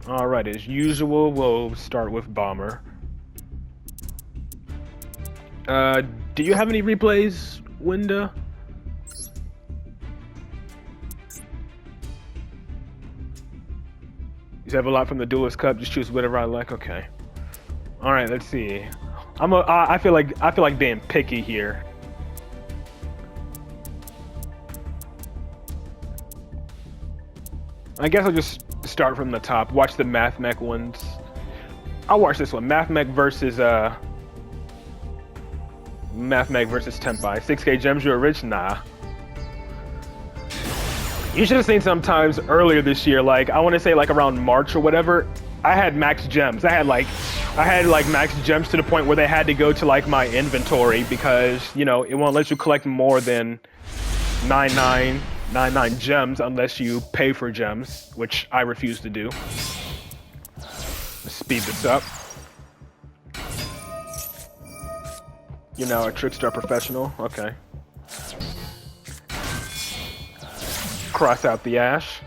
Alright, as usual, we'll start with Bomber. Do you have any replays, Winda? You have a lot from the Duelist Cup. Just choose whatever I like. Okay. All right. Let's see. I feel like being picky here. I guess I'll just start from the top. Watch the Math Mech ones. I'll watch this one. Math Mech versus Tenpai. 6K gems. You're rich? Nah. You should have seen sometimes earlier this year, like I want to say like around March or whatever. I had max gems. I had like max gems to the point where they had to go to like my inventory because you know it won't let you collect more than 9999 gems unless you pay for gems, which I refuse to do. Let's speed this up. You're now a trickster professional. Okay. Cross out the ash.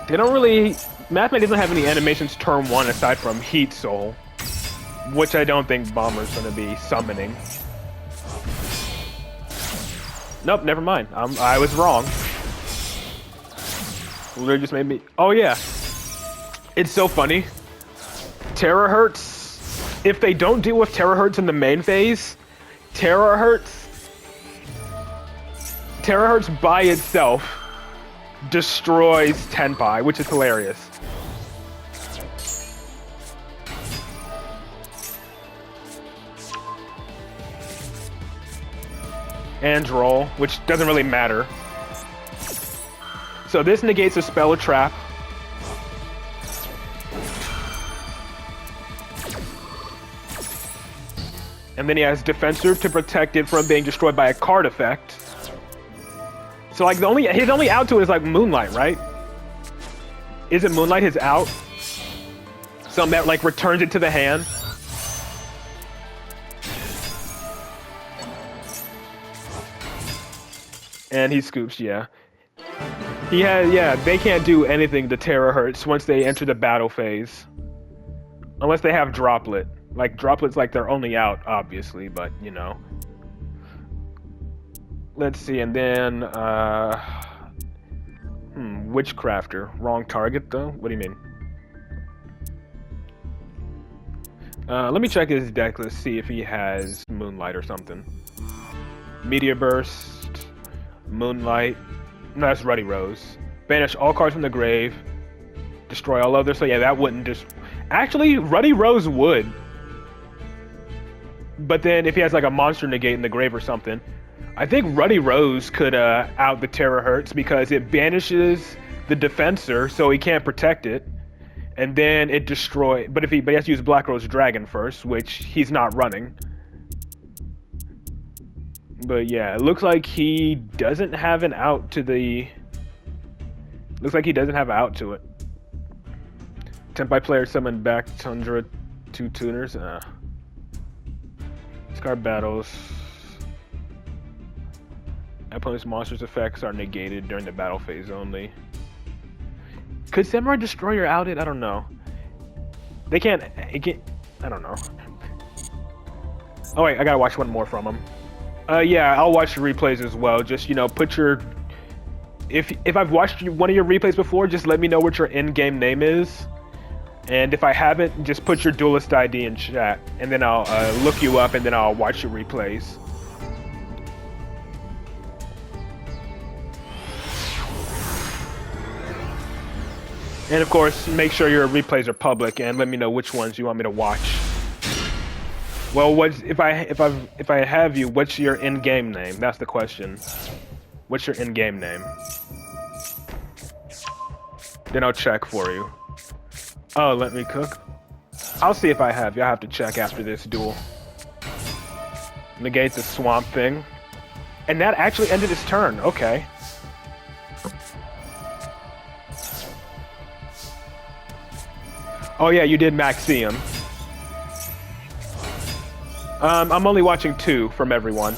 They don't really... Mathmate doesn't have any animations turn 1 aside from Heat Soul, which I don't think Bomber's going to be summoning. Nope, never mind. I was wrong. Literally just made me... Oh yeah. It's so funny. Terahertz, if they don't deal with Terahertz in the main phase, Terahertz by itself destroys Tenpai, which is hilarious. And roll, which doesn't really matter. So this negates a spell or trap. And then he has Defensor to protect it from being destroyed by a card effect. So like his only out to it is like Moonlight, right? Isn't Moonlight his out? Something that like returns it to the hand. And he scoops, yeah. He has, yeah, they can't do anything to Terahertz once they enter the battle phase. Unless they have Droplet. Like, Droplet's like their only out, obviously, but, you know. Let's see, and then, Witchcrafter. Wrong target, though? What do you mean? Let me check his deck, let's see if he has Moonlight or something. Meteor Burst, Moonlight, no, that's Ruddy Rose. Banish all cards from the grave, destroy all others, so yeah, that wouldn't just... Actually, Ruddy Rose would. But then if he has like a monster negate in the grave or something, I think Ruddy Rose could out the Terahertz because it banishes the Defensor, so he can't protect it. And then it destroys... But he has to use Black Rose Dragon first, which he's not running. But yeah, it looks like he doesn't have an out to the... Looks like he doesn't have an out to it. Tenpai player summoned back Tundra 2 tuners. Discard battles. Opponent's monster's effects are negated during the battle phase only. Could Samurai Destroyer out it? I don't know. They can't... It can't... I don't know. Oh wait, I gotta watch one more from him. Yeah, I'll watch the replays as well. Just, you know, put your... If I've watched one of your replays before, just let me know what your in-game name is. And if I haven't, just put your Duelist ID in chat. And then I'll look you up and then I'll watch your replays. And of course, make sure your replays are public and let me know which ones you want me to watch. Well, if I have you, what's your in-game name? That's the question. What's your in-game name? Then I'll check for you. Oh, let me cook. I'll see if I have you. I'll have to check after this duel. Negate the Swamp Thing. And that actually ended his turn. Okay. Oh yeah, you did Maxium. I'm only watching 2 from everyone.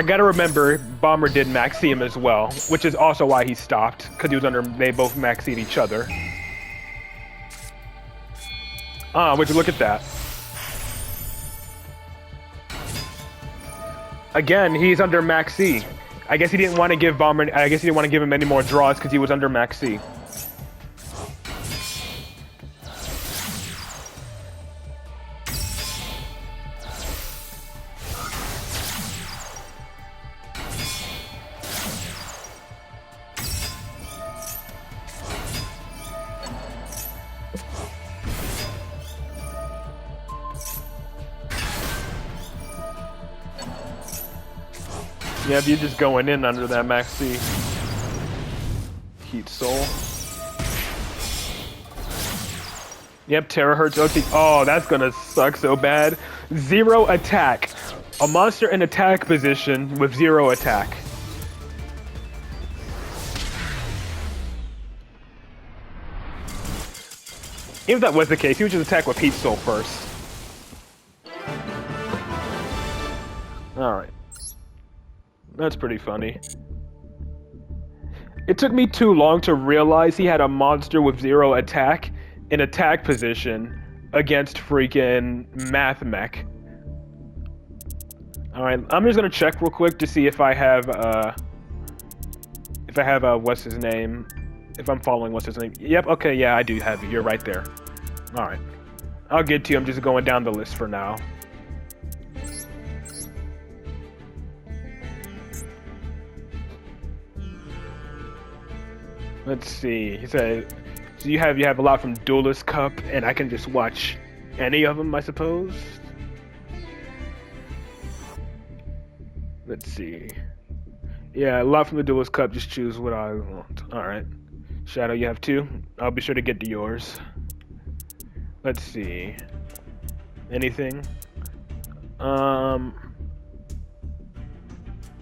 I gotta remember, Bomber did maxi him as well, which is also why he stopped, because he was under. They both maxied each other. Would you look at that? Again, he's under maxi. I guess he didn't want to give Bomber. I guess he didn't want to give him any more draws because he was under maxi. Yep, you're just going in under that maxi. Heat Soul. Yep, Terahertz OT. Oh, that's gonna suck so bad. 0 attack. A monster in attack position with 0 attack. If that was the case, he would just attack with Heat Soul first. Alright. That's pretty funny. It took me too long to realize he had a monster with 0 attack in attack position against freaking Math Mech. Alright, I'm just gonna check real quick to see if I have, what's his name? If I'm following what's his name. Yep, okay, yeah, I do have it. You're right there. Alright. I'll get to you. I'm just going down the list for now. Let's see. He said, so you have a lot from Duelist Cup, and I can just watch any of them, I suppose. Let's see. Yeah, a lot from the Duelist Cup. Just choose what I want. All right. Shadow, you have 2. I'll be sure to get to yours. Let's see. Anything?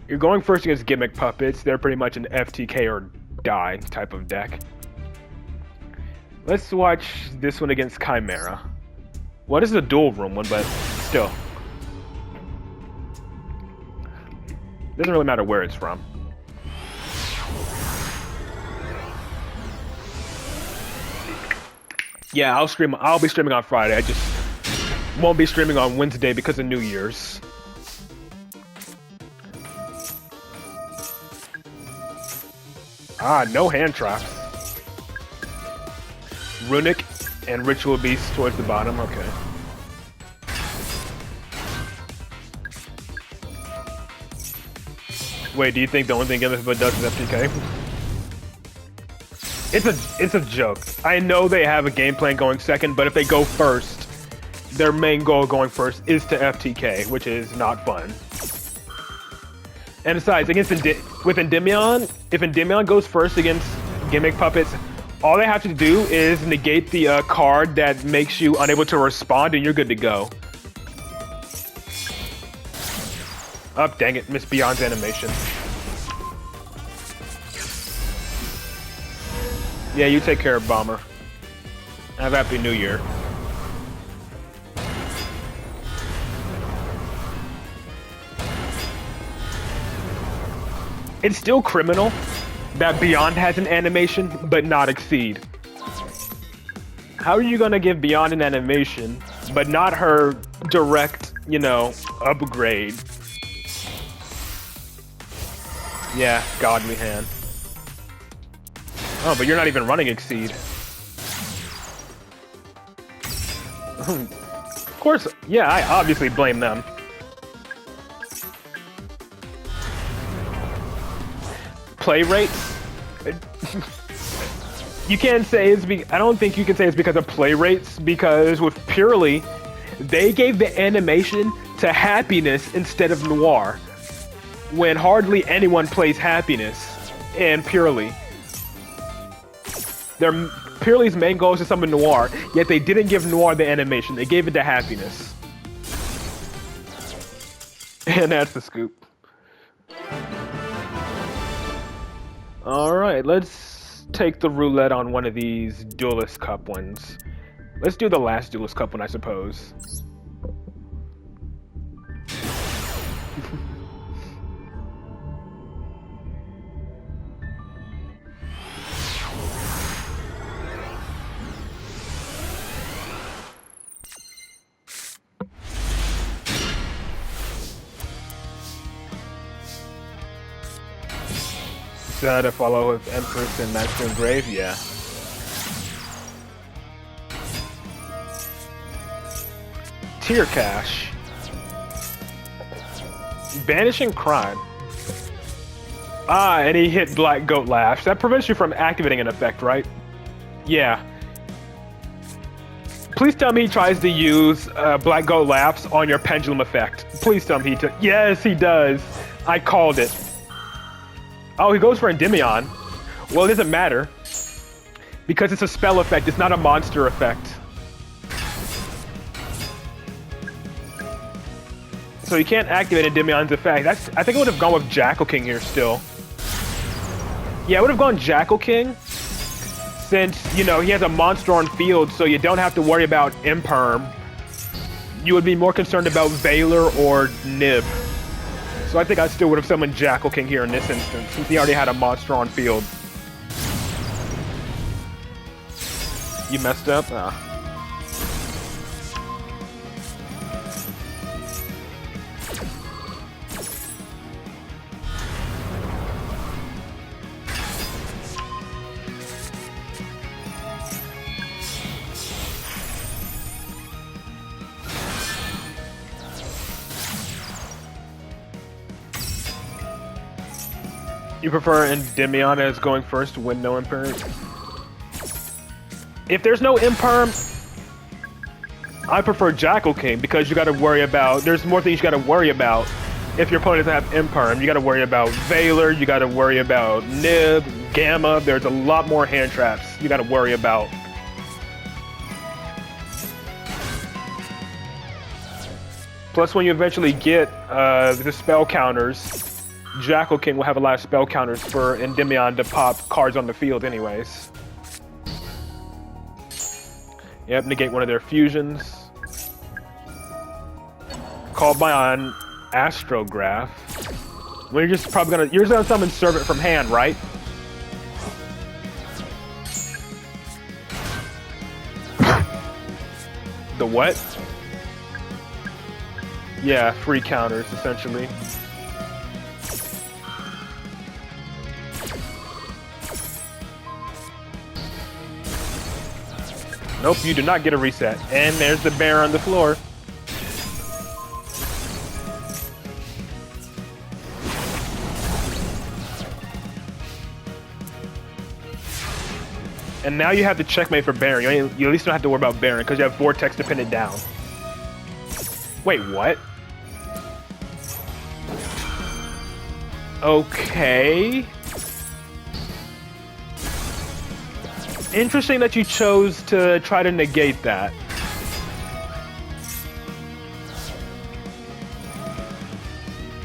You're going first against Gimmick Puppets. They're pretty much an FTK or die type of deck. Let's watch this one against Chimera. Well, this is a dual room one, but still. Doesn't really matter where it's from. Yeah, I'll be streaming on Friday. I just won't be streaming on Wednesday because of New Year's. Ah, no hand traps. Runic and Ritual Beast towards the bottom, okay. Wait, do you think the only thing Gimmick does is FTK? It's a joke. I know they have a game plan going second, but if they go first, their main goal going first is to FTK, which is not fun. And besides, with Endymion, if Endymion goes first against Gimmick Puppets, all they have to do is negate the card that makes you unable to respond, and you're good to go. Oh, dang it, missed Beyond's animation. Yeah, you take care of Bomber. Have a Happy New Year. It's still criminal that Beyond has an animation, but not Exceed. How are you gonna give Beyond an animation, but not her direct, upgrade? Yeah, Godly Hand. Oh, but you're not even running Exceed. Of course, yeah, I obviously blame them. Play rates? You can't say I don't think you can say it's because of play rates, because with Purely, they gave the animation to Happiness instead of Noir, when hardly anyone plays Happiness in Purely. Purely's main goal is to summon Noir, yet they didn't give Noir the animation, they gave it to Happiness. And that's the scoop. Alright, let's take the roulette on one of these Duelist Cup ones. Let's do the last Duelist Cup one, I suppose. To follow with Empress and Master Engrave, yeah. Tear Cache. Banishing Crime. Ah, and he hit Black Goat Lash. That prevents you from activating an effect, right? Yeah. Please tell me he tries to use Black Goat Lash on your Pendulum effect. Please tell me he yes, he does. I called it. Oh, he goes for Endymion. Well, it doesn't matter. Because it's a spell effect, it's not a monster effect. So you can't activate Endymion's effect. I think I would have gone with Jackal King here still. Yeah, I would have gone Jackal King. Since, you know, he has a monster on field, so you don't have to worry about Imperm. You would be more concerned about Valor or Nib. So I think I still would have summoned Jackal King here in this instance, since he already had a monster on field. You messed up? Ah. You prefer Endymion as going first when no Imperm? If there's no Imperm, I prefer Jackal King because you gotta worry about, there's more things you gotta worry about. If your opponent doesn't have Imperm, you gotta worry about Valor, you gotta worry about Nib, Gamma, there's a lot more hand traps you gotta worry about. Plus when you eventually get the spell counters, Jackal King will have a lot of spell counters for Endymion to pop cards on the field anyways. Yep, negate one of their fusions. Called on Astrograph. Well, you're just gonna summon Servant from hand, right? The what? Yeah, free counters essentially. Nope, you do not get a reset. And there's the bear on the floor. And now you have the checkmate for Baron. You at least don't have to worry about Baron because you have Vortex to pin it down. Wait, what? Okay. Interesting that you chose to try to negate that.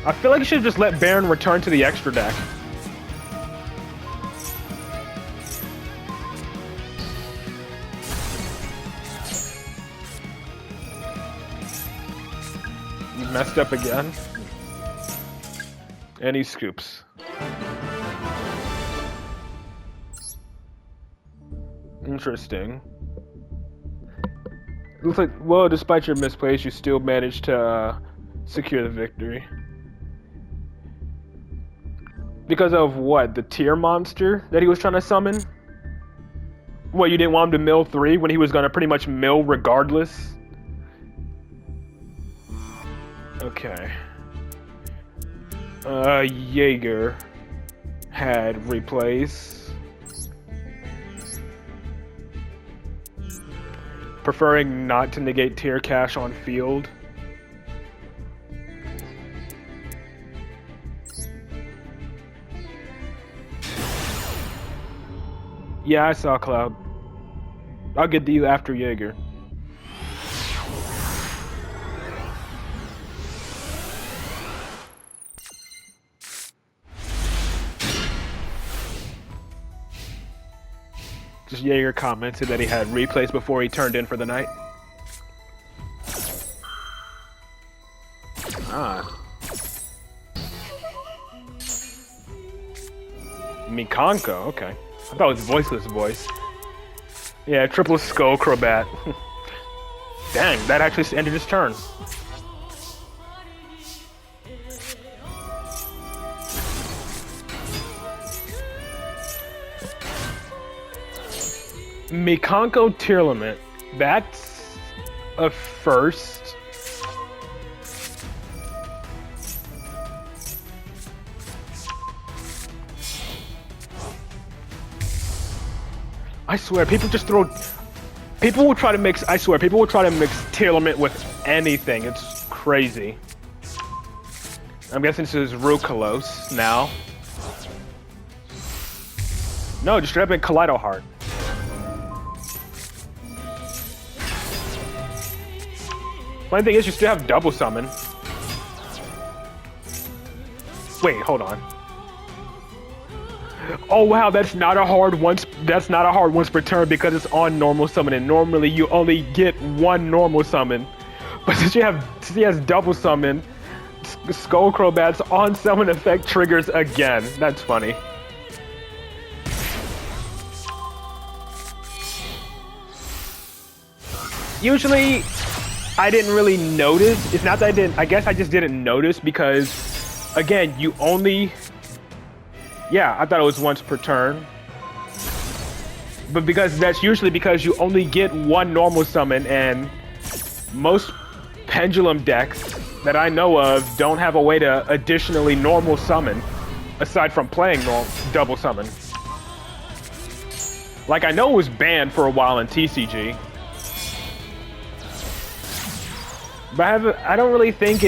I feel like you should have just let Baron return to the extra deck. You messed up again. And he scoops. Interesting. Looks like, well, despite your misplays, you still managed to secure the victory. Because of what? The tier monster that he was trying to summon? What, you didn't want him to mill 3 when he was gonna pretty much mill regardless? Okay. Jaeger had replays. Preferring not to negate tier cache on field. Yeah, I saw Cloud. I'll get to you after Jaeger. Just Jaeger commented that he had replays before he turned in for the night. Ah. Mikanko, okay. I thought it was Voiceless Voice. Yeah, triple Skull Crobat. Dang, that actually ended his turn. Mikanko tier limit. That's a first. I swear, people just throw. People will try to mix. I swear, people will try to mix tier limit with anything. It's crazy. I'm guessing this is Rukalos now. No, just straight up in Kaleido Heart. Funny thing is, you still have double summon. Wait, hold on. Oh wow, that's not a hard once. That's not a hard once per turn because it's on normal summon, and normally you only get one normal summon. But since he has double summon, Skullcrobat's on summon effect triggers again. That's funny. Usually, I didn't really notice. It's not that I didn't. I guess I just didn't notice because, again, you only. Yeah, I thought it was once per turn. But because that's usually because you only get one normal summon, and most pendulum decks that I know of don't have a way to additionally normal summon, aside from playing double summon. Like, I know it was banned for a while in TCG. But I don't really think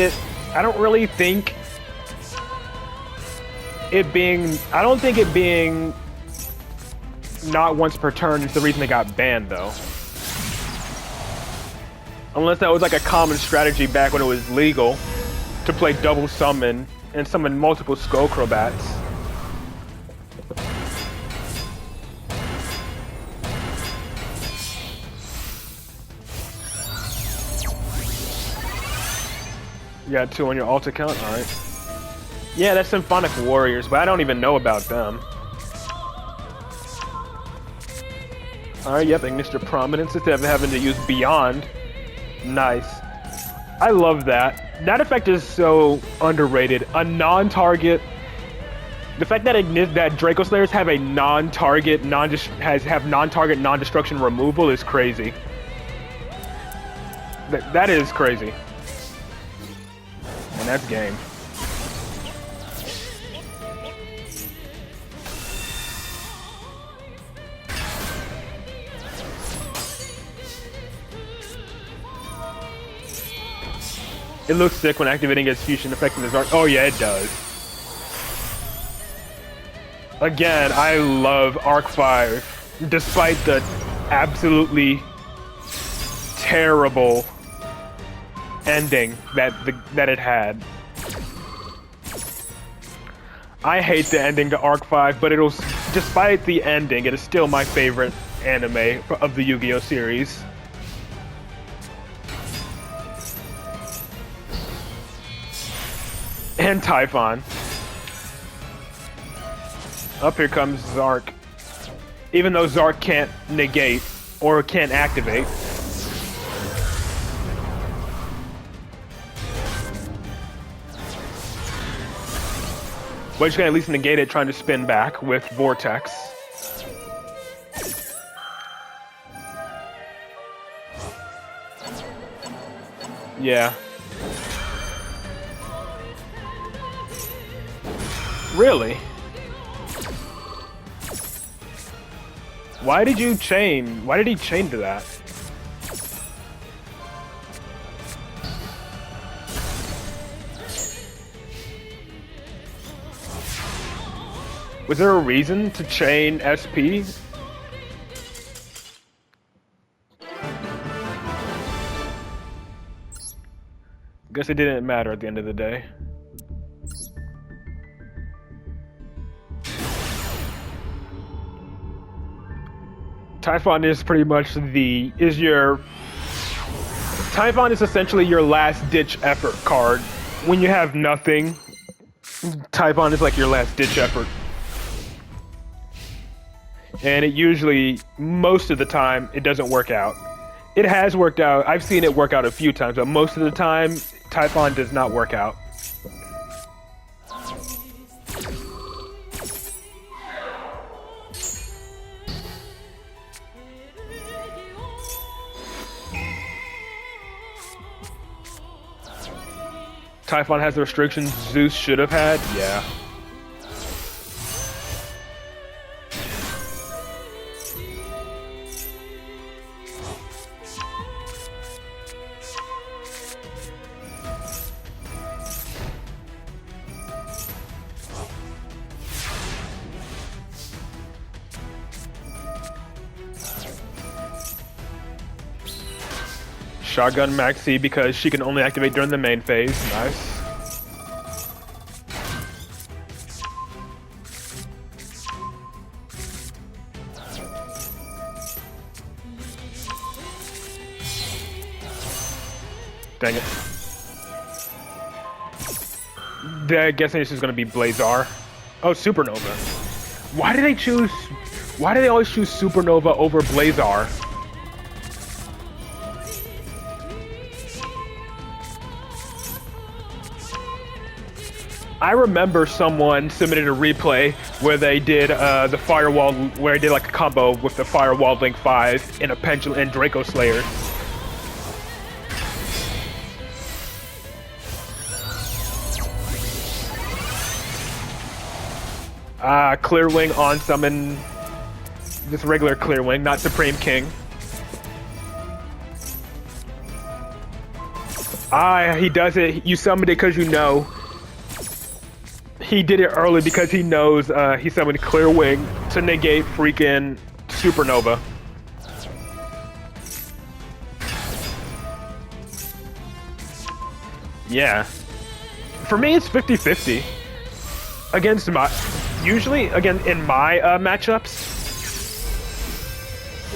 it being not once per turn is the reason they got banned, though. Unless that was like a common strategy back when it was legal to play double summon and summon multiple Skullcrobats. You got 2 on your alt account? Alright. Yeah, that's Symphonic Warriors, but I don't even know about them. Alright, yep, Ignister Prominence instead of having to use Beyond. Nice. I love that. That effect is so underrated. A non-target... The fact that Draco Slayers have a non-target, non-target, non-destruction removal is crazy. That is crazy. And that's game. It looks sick when activating its fusion effect in the Zark. Oh yeah, it does. Again, I love Arc 5, despite the absolutely terrible ending that it had. I hate the ending to Arc 5, but despite the ending, it is still my favorite anime of the Yu-Gi-Oh series. And Typhon. Up here comes Zark. Even though Zark can't negate or can't activate. But you can at least negate it trying to spin back with Vortex. Yeah. Really? Why did you chain? Why did he chain to that? Was there a reason to chain SP? Guess it didn't matter at the end of the day. Typhon is pretty much Typhon is essentially your last ditch effort card. When you have nothing, Typhon is like your last ditch effort. And it usually, most of the time, it doesn't work out. It has worked out. I've seen it work out a few times, but most of the time, Typhon does not work out. Typhon has the restrictions Zeus should have had. Yeah. Shotgun Maxi because she can only activate during the main phase. Nice. Dang it. They're guessing this is going to be Blazar. Oh, Supernova. Why do they always choose Supernova over Blazar? I remember someone submitted a replay where they did the firewall, where they did like a combo with the Firewall Link 5 in a Pendulum and Draco Slayer. Clear Wing on summon, just regular Clear Wing, not Supreme King. He does it, you summoned it because you know. He did it early because he knows he summoned Clear Wing to negate freaking Supernova. Yeah. For me, it's 50-50. Against my... Usually, again, in my matchups...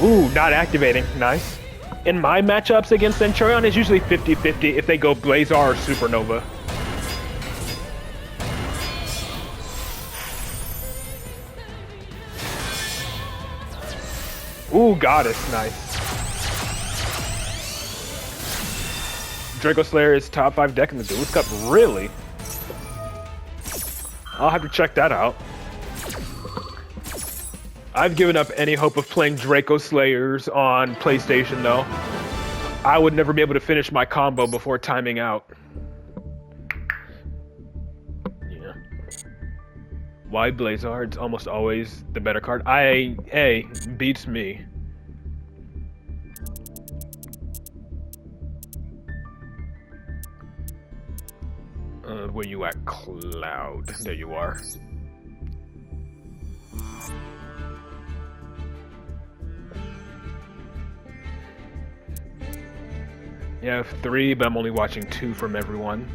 Ooh, not activating. Nice. In my matchups against Centurion, it's usually 50-50 if they go Blazar or Supernova. Ooh, Goddess, nice. Draco Slayer is top 5 deck in the Duelist Cup, really? I'll have to check that out. I've given up any hope of playing Draco Slayers on PlayStation, though. I would never be able to finish my combo before timing out. Yeah. Why Blazar? It's almost always the better card. Beats me. Where you at, Cloud? There you are. Yeah, I have 3, but I'm only watching 2 from everyone.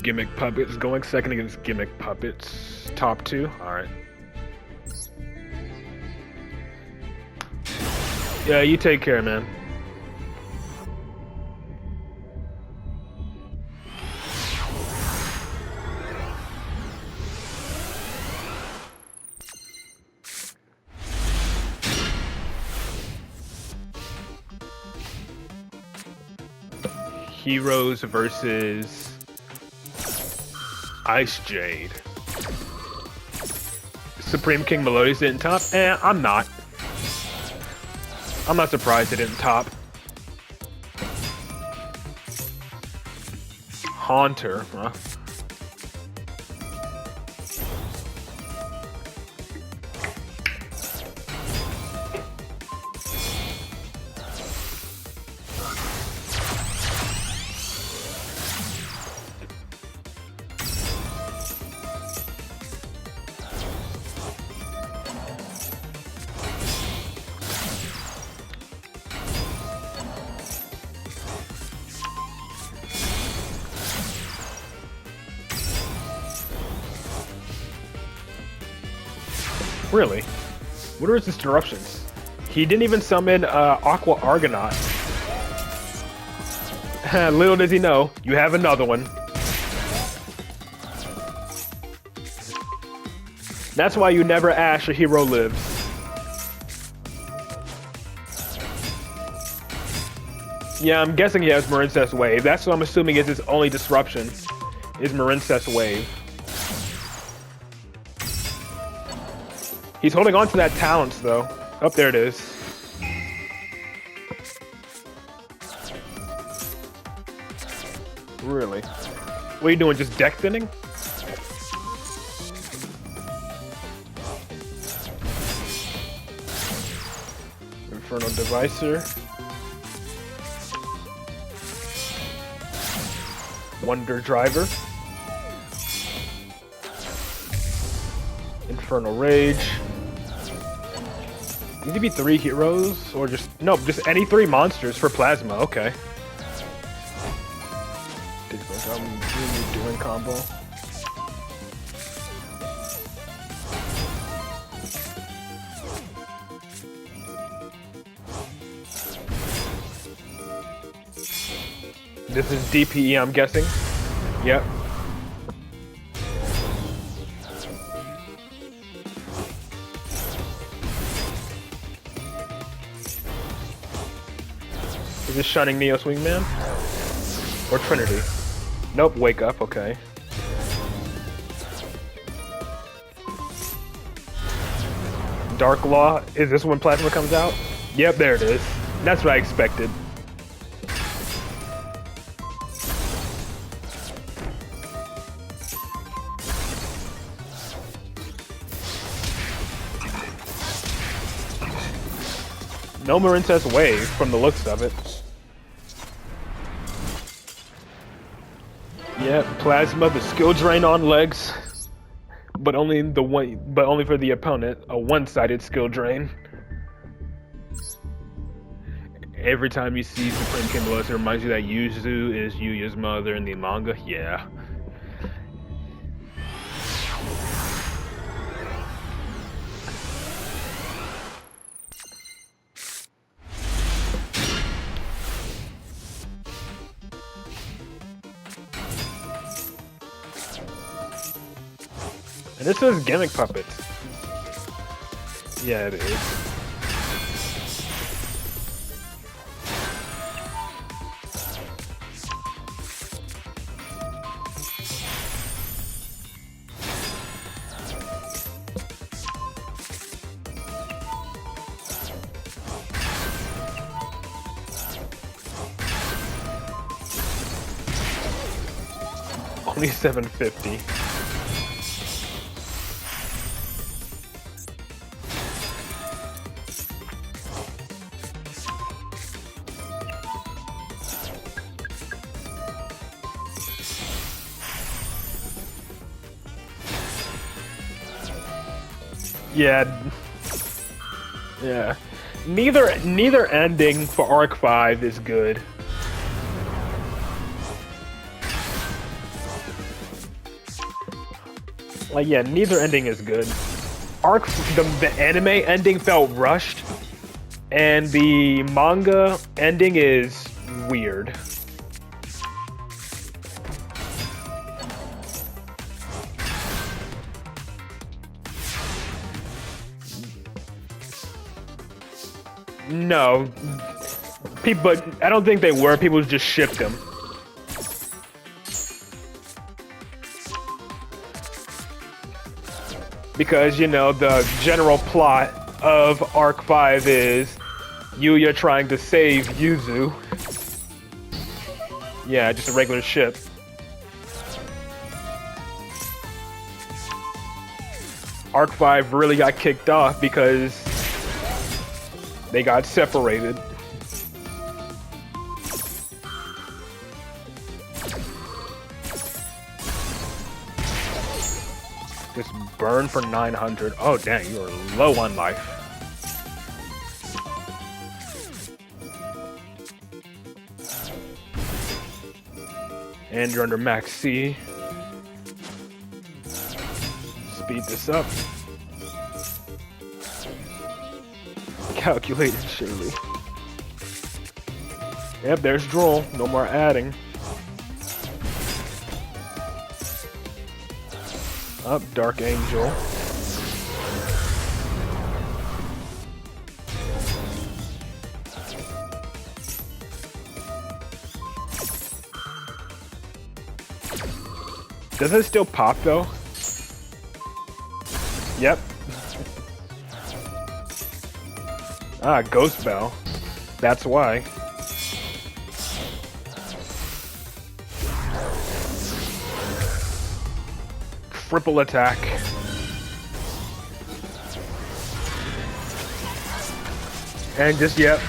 Gimmick Puppets going second against Gimmick Puppets. Top 2? Alright. Yeah, you take care, man. Heroes versus Ice Jade. Supreme King Melodious didn't top? I'm not. I'm not surprised it didn't top. Haunter, huh? Really? What are his disruptions? He didn't even summon Aqua Argonaut. Little does he know, you have another one. That's why you never ash a hero lives. Yeah, I'm guessing he has Marincess Wave. That's what I'm assuming is his only disruption, is Marincess Wave. He's holding on to that talents, though. Oh, there it is. Really? What are you doing, just deck thinning? Infernal Devicer. Wonder Driver. Infernal Rage. Need to be 3 heroes, or just no, just any 3 monsters for plasma. Okay. I'm really doing combo. This is DPE, I'm guessing. Yep. Is this Shining Neos Wingman? Or Trinity? Nope, wake up, okay. Dark Law, is this when Plasma comes out? Yep, there it is. That's what I expected. No Marincess Wave from the looks of it. Yeah, Plasma, the skill drain on legs, but only for the opponent, a one-sided skill drain. Every time you see Supreme Kimberless, it reminds you that Yuzu is Yuya's mother in the manga. Yeah. And this is Gimmick Puppets. Yeah, it is. Only 750. Yeah. Neither ending for Arc 5 is good. Like, yeah, neither ending is good. The anime ending felt rushed, and the manga ending is weird. No, but I don't think they were. People just shipped them. Because, you know, the general plot of Arc 5 is Yuya trying to save Yuzu. Yeah, just a regular ship. Arc 5 really got kicked off because they got separated. Just burn for 900. Oh, dang, you are low on life. And you're under max C. Speed this up. Calculated, surely. Yep, there's Droll. No more adding. Up, Dark Angel. Does it still pop though? Yep. Ah, Ghost Bell. That's why. triple attack. And just, yep,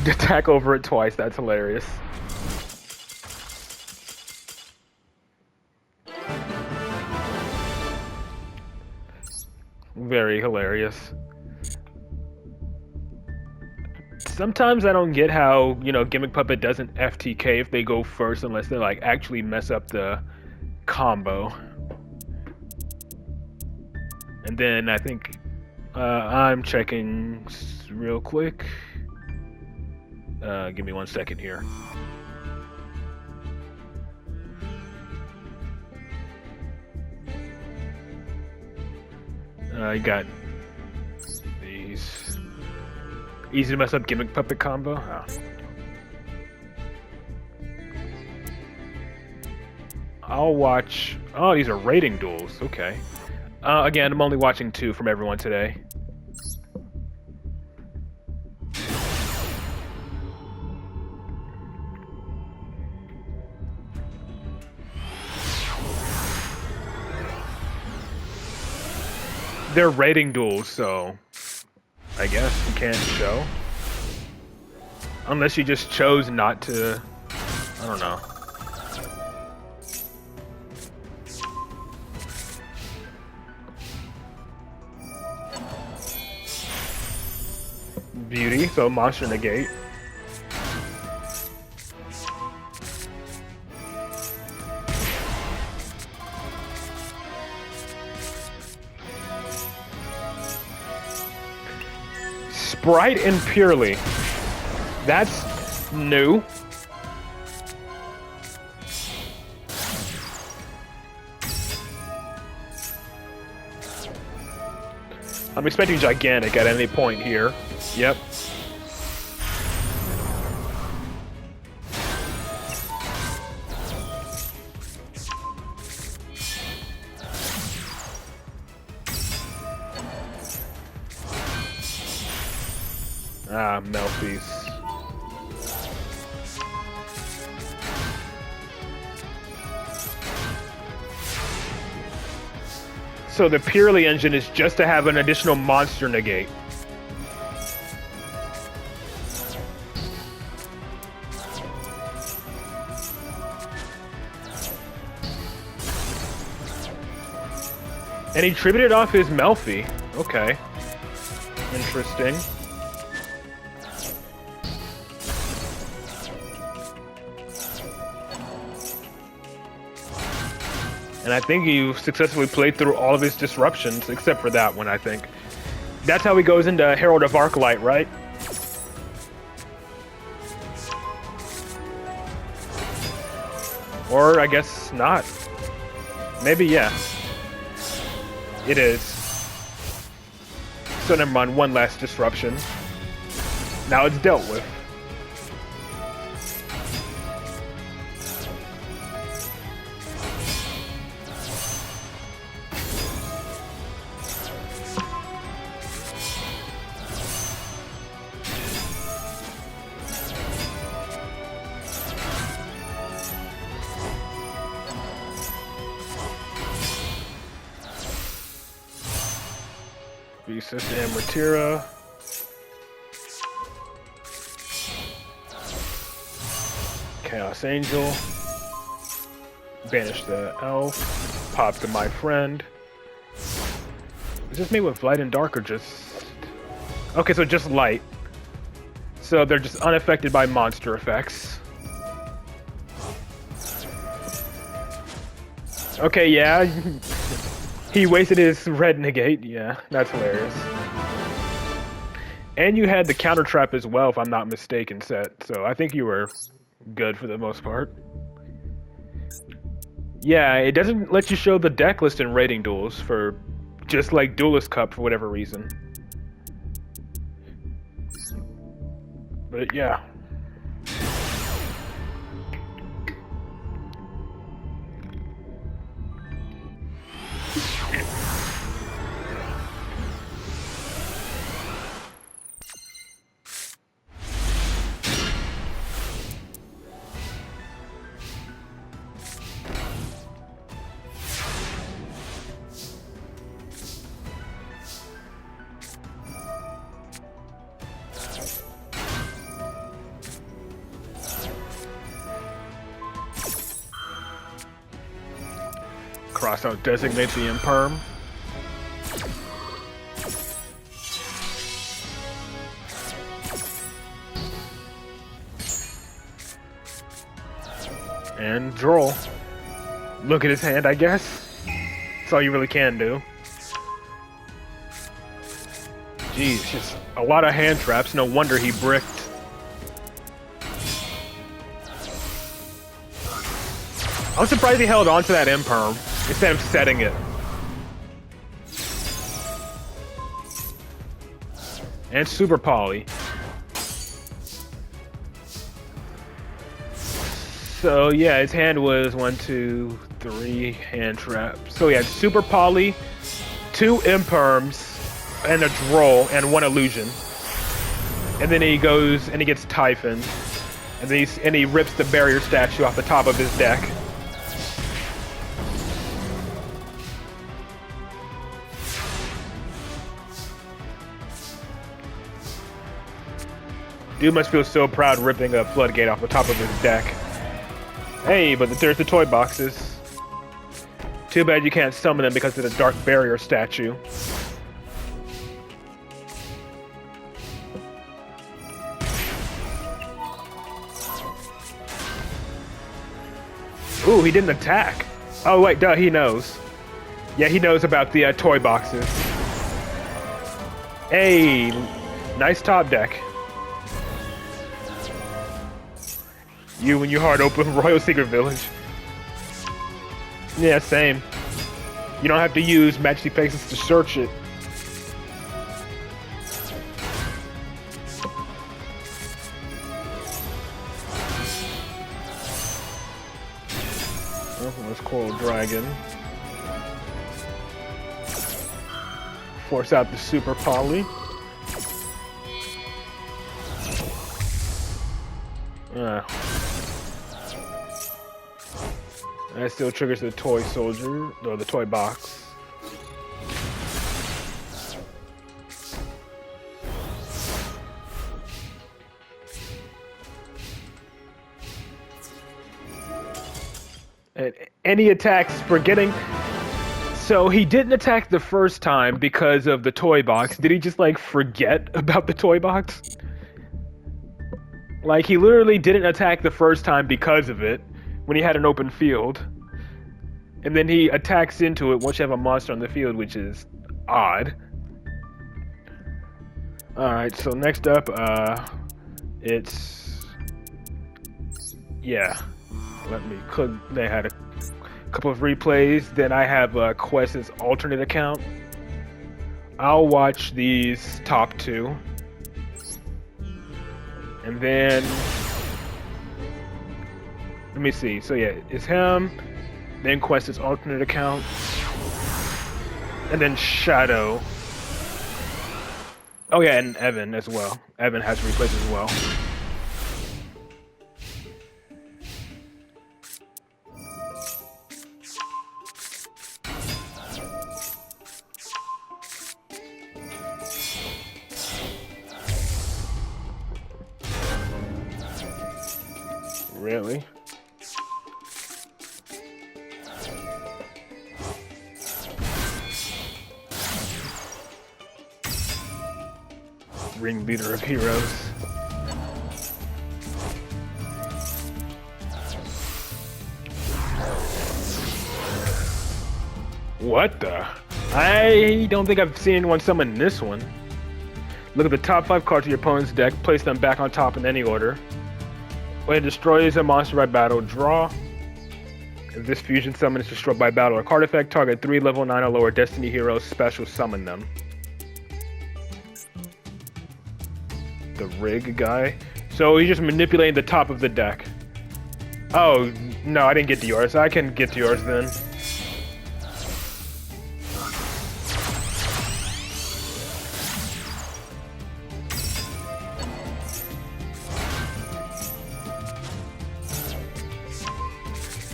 attack over it twice. That's hilarious. Very hilarious. Sometimes I don't get how, Gimmick Puppet doesn't FTK if they go first unless they, like, actually mess up the combo. And then I think I'm checking real quick. Give me 1 second here. You got these. Easy to mess up Gimmick Puppet combo. Oh. I'll watch. Oh, these are rating duels. Okay. Again, I'm only watching 2 from everyone today. They're rating duels, so I guess you can't show. Unless you just chose not to. I don't know. Beauty, so monster negate. Sprite and Purely. That's new. I'm expecting Gigantic at any point here. Yep. Ah, Melfi's. So the Purely engine is just to have an additional monster negate. And he tributed off his Melfi. Okay. Interesting. And I think he successfully played through all of his disruptions, except for that one, I think. That's how he goes into Herald of Arclight, right? Or I guess not. Maybe, yeah. It is. So never mind, one last disruption. Now it's dealt with. Sister Amortira. Chaos Angel. Banish the elf. Pop to my friend. Is this made with light and dark or just... Okay, so just light. So they're just unaffected by monster effects. Okay, yeah. He wasted his red negate. Yeah, that's hilarious. And you had the counter trap as well, if I'm not mistaken, set. So I think you were good for the most part. Yeah, it doesn't let you show the deck list in rating duels for just like Duelist Cup for whatever reason. But yeah. cross out designate the imperm. And draw. Look at his hand, I guess. That's all you really can do. Jeez, just a lot of hand traps. No wonder he bricked. I'm surprised he held on to that imperm instead of setting it. And super poly. So yeah, his hand was 1, 2, 3 hand traps. So he had super poly, 2 imperms, and a droll, and 1 illusion. And then he goes and he gets Typhon. And then he rips the barrier statue off the top of his deck. Dude must feel so proud ripping a floodgate off the top of his deck. Hey, but there's the toy boxes. Too bad you can't summon them because of the dark barrier statue. Ooh, he didn't attack. Oh wait, duh, he knows. Yeah, he knows about the toy boxes. Hey, nice top deck. You and your hard open Royal Secret Village. Yeah, same. You don't have to use Majesty Faces to search it. Oh, let's Coral Dragon. Force out the Super Poly. That still triggers the toy soldier, or the toy box. And any attacks for getting... So he didn't attack the first time because of the toy box. Did he just like forget about the toy box? Like he literally didn't attack the first time because of it. When he had an open field. And then he attacks into it once you have a monster on the field, which is odd. Alright, so next up, it's... Yeah. Let me click. They had a couple of replays. Then I have Quest's alternate account. I'll watch these top 2. And then... Let me see. So yeah, it's him, then Quest's alternate account, and then Shadow. Oh yeah, and Evan as well. Evan has replays as well. Really? Ringleader of Heroes. What the? I don't think I've seen anyone summon this one. Look at the top 5 cards of your opponent's deck, place them back on top in any order. When it destroys a monster by battle, draw. If this fusion summon is destroyed by battle or card effect, target 3 level 9 or lower Destiny heroes, special summon them. The rig guy. So he's just manipulating the top of the deck. Oh, no, I didn't get to yours. I can get to yours then.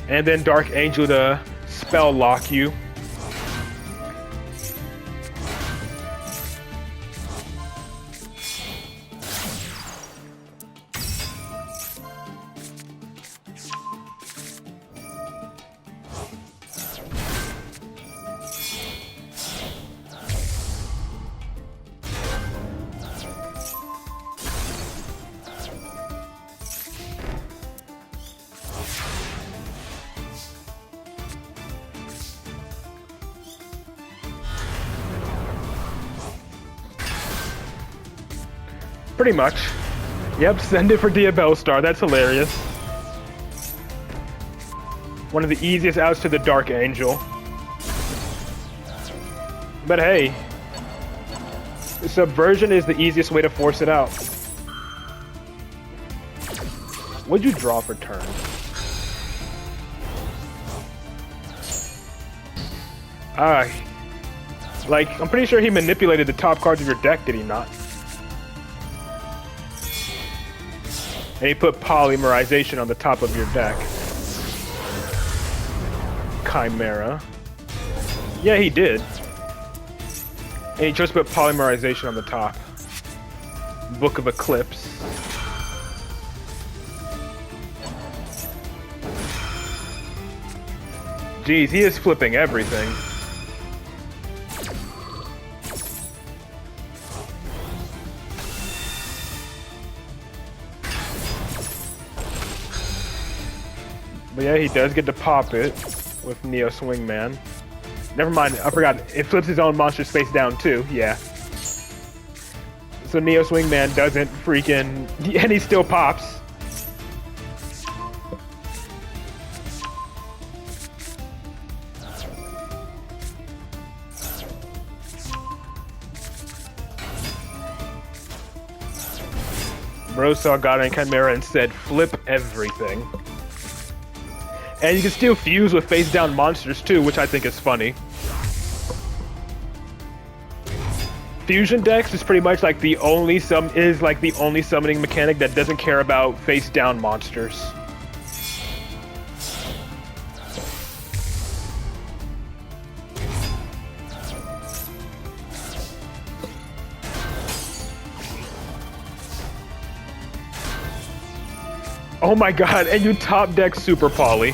And then Dark Angel to spell lock you. Pretty much. Yep, send it for Diabell Star. That's hilarious. One of the easiest outs to the Dark Angel. But hey, Subversion is the easiest way to force it out. What'd you draw for turn? Like, I'm pretty sure he manipulated the top cards of your deck, did he not? And he put Polymerization on the top of your deck. Chimera. Yeah, he did. And he just put Polymerization on the top. Book of Eclipse. Jeez, he is flipping everything. But yeah, he does get to pop it with Neo Swingman. Never mind, I forgot. It flips his own monster face down too, yeah. So Neo Swingman doesn't freaking... And he still pops. Bro saw God and Chimera and said, flip everything. And you can still fuse with face down monsters too, which I think is funny. Fusion decks is pretty much like the only summoning mechanic that doesn't care about face down monsters. Oh my god, and you top deck Super Poly.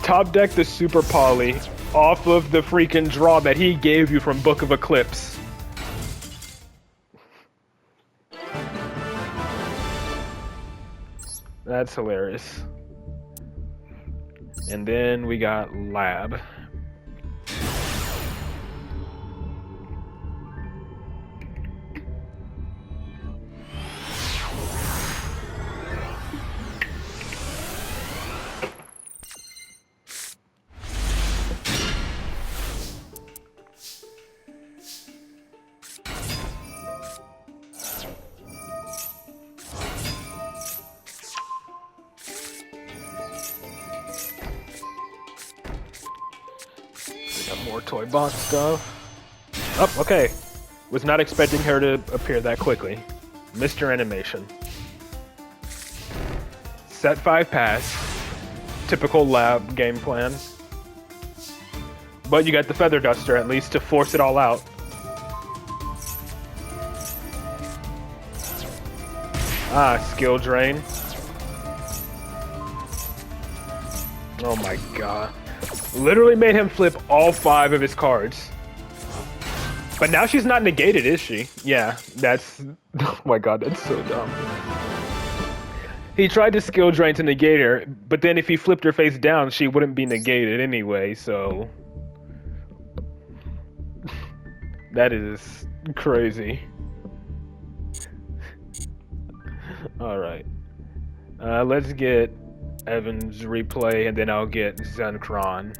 Top deck the Super Poly off of the freaking draw that he gave you from Book of Eclipse. That's hilarious. And then we got Lab. More toy box stuff. Oh, okay. Was not expecting her to appear that quickly. Mr. Animation. Set 5 pass. Typical Lab game plan. But you got the Feather Duster at least to force it all out. Skill drain. Oh my god. Literally made him flip all 5 of his cards. But now she's not negated, is she? Yeah, that's... Oh my god, that's so dumb. He tried to skill drain to negate her, but then if he flipped her face down, she wouldn't be negated anyway, so... That is crazy. Alright. Let's get Evan's replay, and then I'll get Zenkron.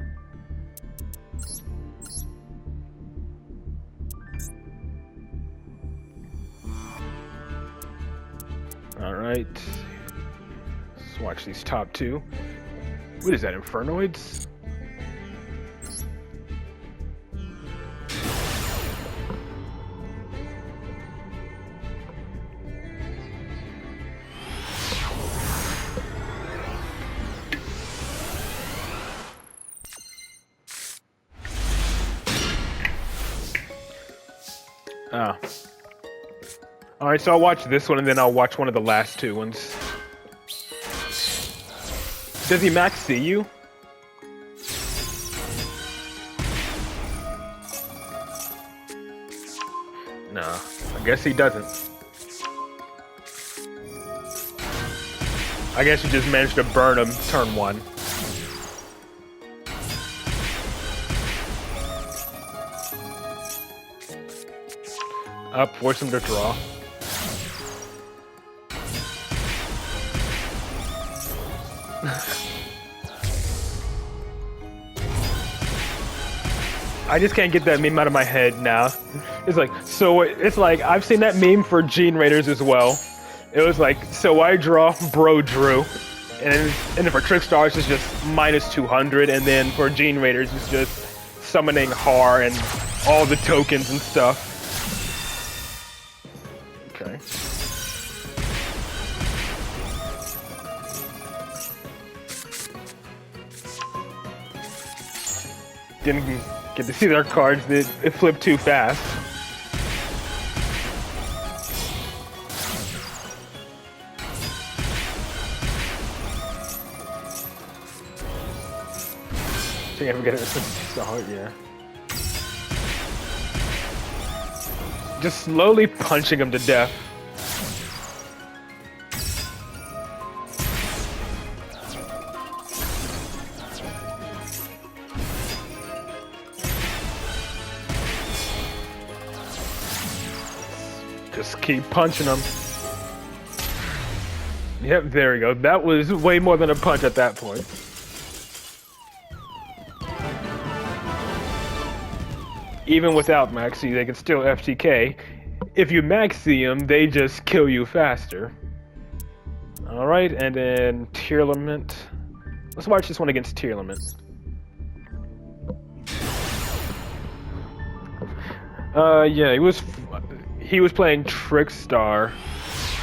Alright. Let's watch these top 2. What is that, Infernoids? Alright, so I'll watch this one and then I'll watch one of the last 2 ones. Does he max see you? No, I guess he doesn't. I guess you just managed to burn him turn 1. Up, force him to draw. I just can't get that meme out of my head now. It's like, so it's like, I've seen that meme for Gene Raiders as well. It was like, so I draw, bro drew. And then for Trick Stars, it's just minus 200. And then for Gene Raiders, it's just summoning Har and all the tokens and stuff. Okay. Didn't get to see their cards. It flipped too fast. I think I forget it. It's the heart, yeah. Just slowly punching him to death. Just keep punching him. Yep, there we go. That was way more than a punch at that point. Even without Maxi, they can still FTK. If you Maxi them, they just kill you faster. Alright, and then Tearlament. Let's watch this one against Tearlament. Yeah, he was playing Trickstar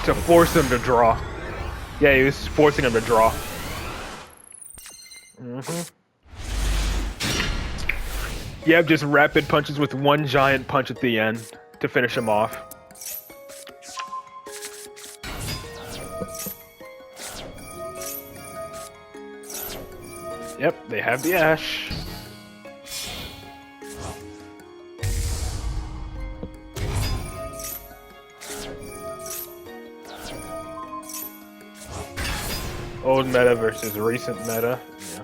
to force him to draw. Yeah, he was forcing him to draw. Yep, just rapid punches with one giant punch at the end to finish him off. Yep, they have the Ash. Old meta versus recent meta. Yeah.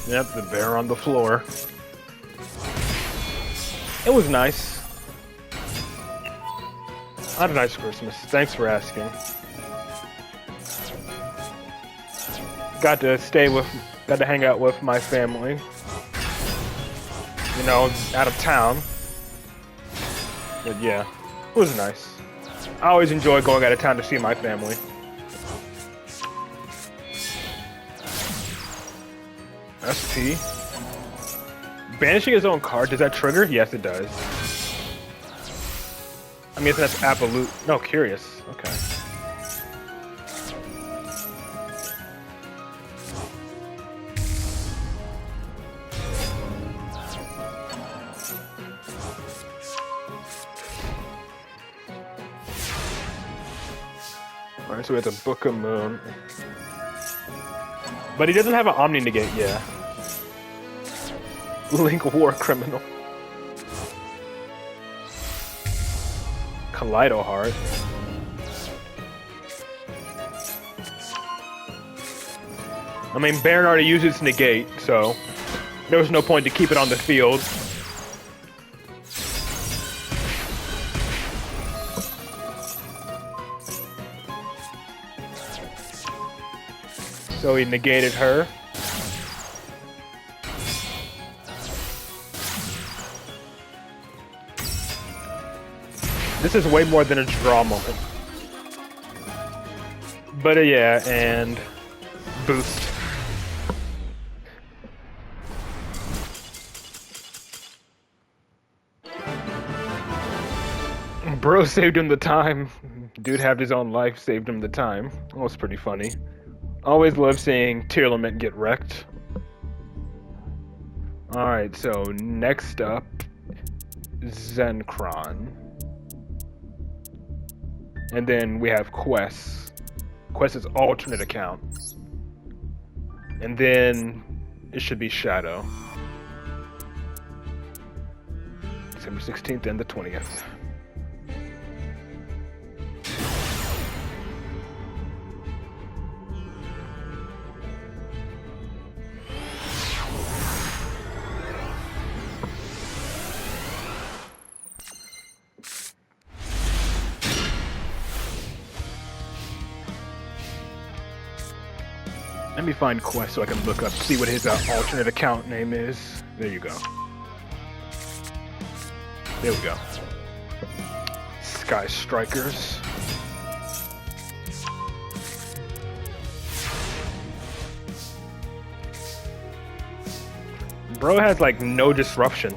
Yep, the bear on the floor. It was nice. I had a nice Christmas. Thanks for asking. Got to hang out with my family. You know, out of town. But yeah, it was nice. I always enjoy going out of town to see my family. SP. Banishing his own card, does that trigger? Yes, it does. I mean, that's absolute. No, curious. Okay. Alright, so we have the Book of Moon. But he doesn't have an Omni Negate, yeah. Link War Criminal. Kaleido Heart. I mean, Baron already used its Negate, so there was no point to keep it on the field. So he negated her. This is way more than a draw moment. But yeah, and boost. Bro saved him the time. Dude had his own life, saved him the time. That was pretty funny. Always love seeing Tearlament get wrecked. Alright, so next up, Zenkron. And then we have Quest. Quest is alternate account. And then it should be Shadow. December 16th and the 20th. Let me find Quest so I can look up, see what his alternate account name is. There you go. There we go. Sky Strikers. Bro has like no disruption.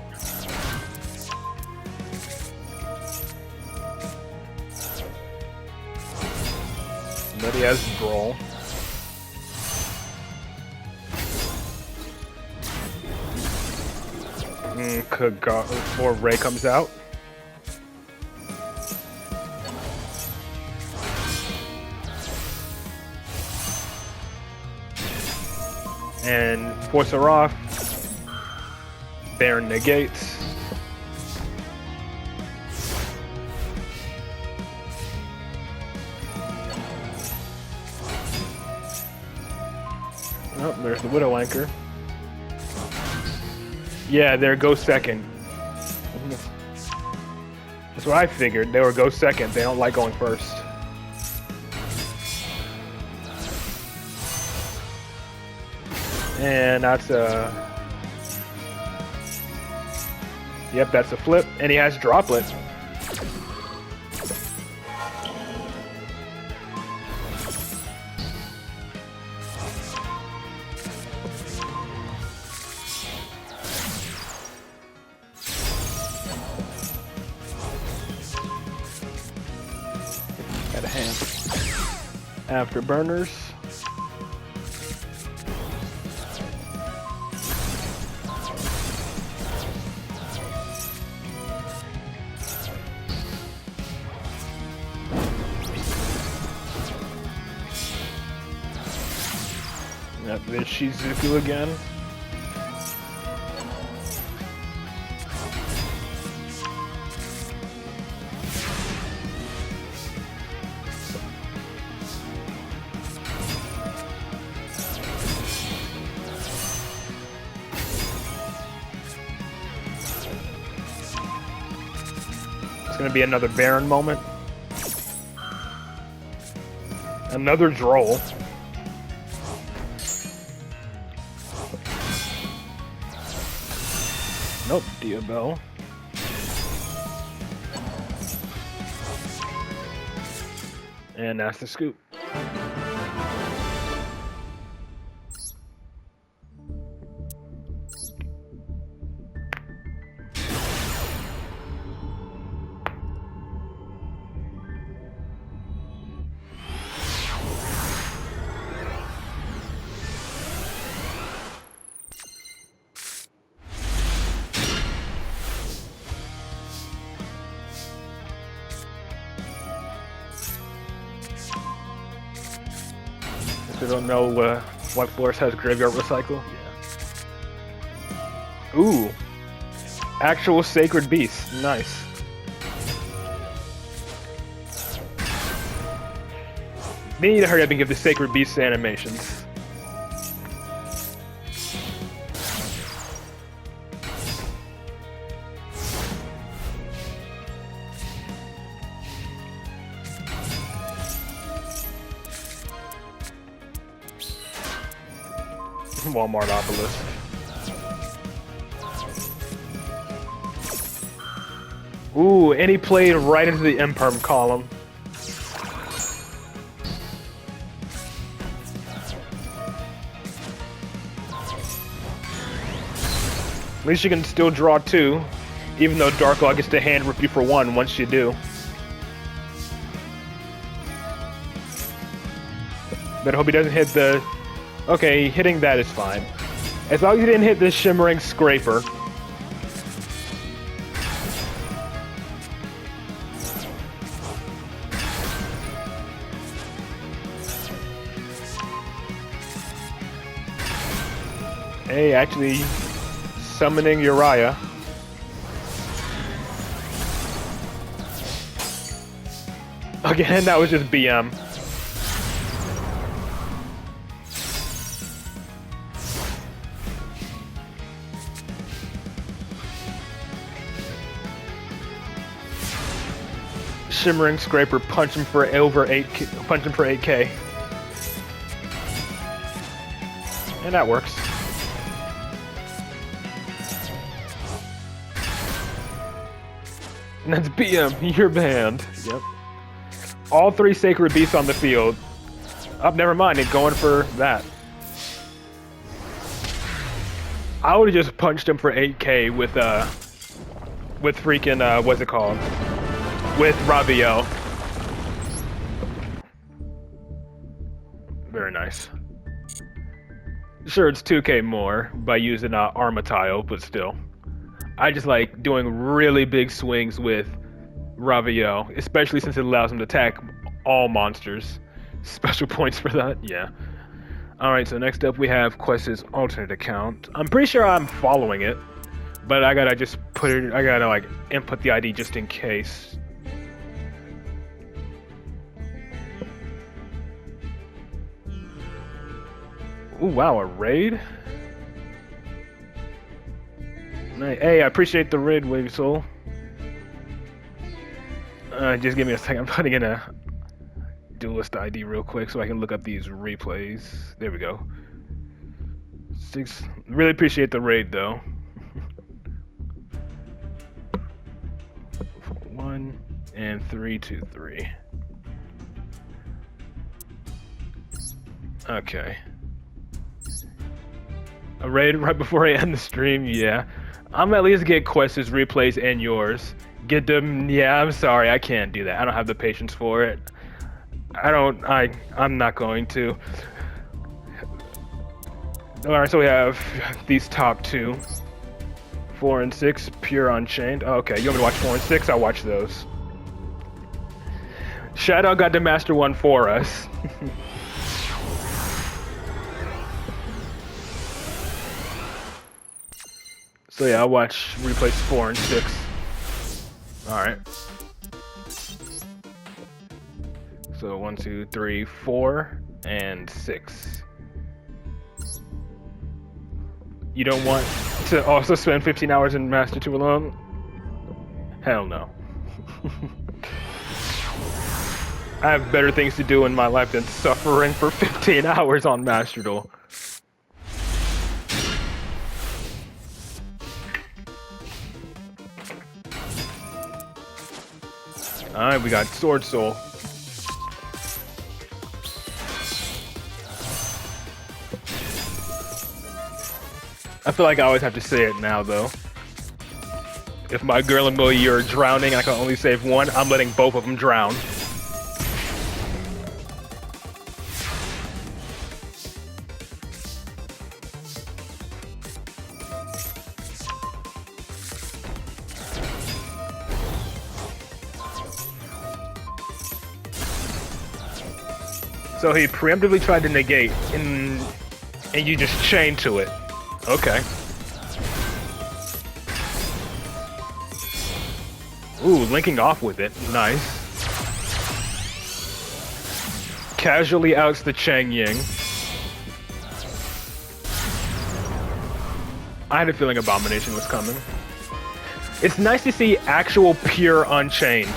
But he has Brawl. Before Ray comes out. And force her off. Baron negates. Oh, there's the Widow Anchor. Yeah, they're go second. That's what I figured. They were go second. They don't like going first. And that's a... Yep, that's a flip. And he has Droplet. Got a hand. Afterburners. Yep, there's Shizuku again. It's gonna be another Baron moment. Another Droll. Nope, Diabell. And that's the scoop. If you don't know what Force has Graveyard Recycle. Yeah. Ooh. Actual Sacred Beast. Nice. They need to hurry up and give the Sacred Beast animations. Walmartopolis. Ooh, and he played right into the Imperm column. At least you can still draw two, even though Darklaw gets to hand rip you for one once you do. But I hope he doesn't hit the... Okay, hitting that is fine. As long as he didn't hit the Shimmering Scraper. Hey, actually summoning Uriah. Again, that was just BM. Shimmering Scraper, punch him for over 8K. Punch him for 8K. And that works. And that's BM, you're banned. Yep. All 3 Sacred Beasts on the field. Oh, never mind, it's going for that. I would've just punched him for 8k with freaking, what's it called? With Raviel. Very nice. Sure, it's 2k more by using Armatile, but still. I just like doing really big swings with Raviel, especially since it allows him to attack all monsters. Special points for that? Yeah. Alright, so next up we have Quest's alternate account. I'm pretty sure I'm following it, but I gotta just put it, I gotta like input the ID just in case. Ooh, wow, a raid? Hey, I appreciate the raid, Wave Soul. Just give me a second, I'm putting in a Duelist ID real quick so I can look up these replays. There we go. 6. Really appreciate the raid though. 1 and 323. Okay. A raid right before I end the stream, yeah. I'm at least get Quest's replays and yours. Get them, yeah, I'm sorry, I can't do that. I don't have the patience for it. I'm not going to. Alright, so we have these top 2. 4 and 6, Pure Unchained. Oh, okay, you want me to watch 4 and 6? I'll watch those. Shadow got the Master 1 for us. So yeah, I'll watch replays 4 and 6. Alright. So 1, 2, 3, 4, and 6. You don't want to also spend 15 hours in Master 2 alone? Hell no. I have better things to do in my life than suffering for 15 hours on Master Duel. Alright, we got Sword Soul. I feel like I always have to say it now, though. If my girl and Millie are drowning and I can only save one, I'm letting both of them drown. So he preemptively tried to negate, and you just chain to it. Okay. Ooh, linking off with it. Nice. Casually outs the Chang Ying. I had a feeling Abomination was coming. It's nice to see actual pure Unchained.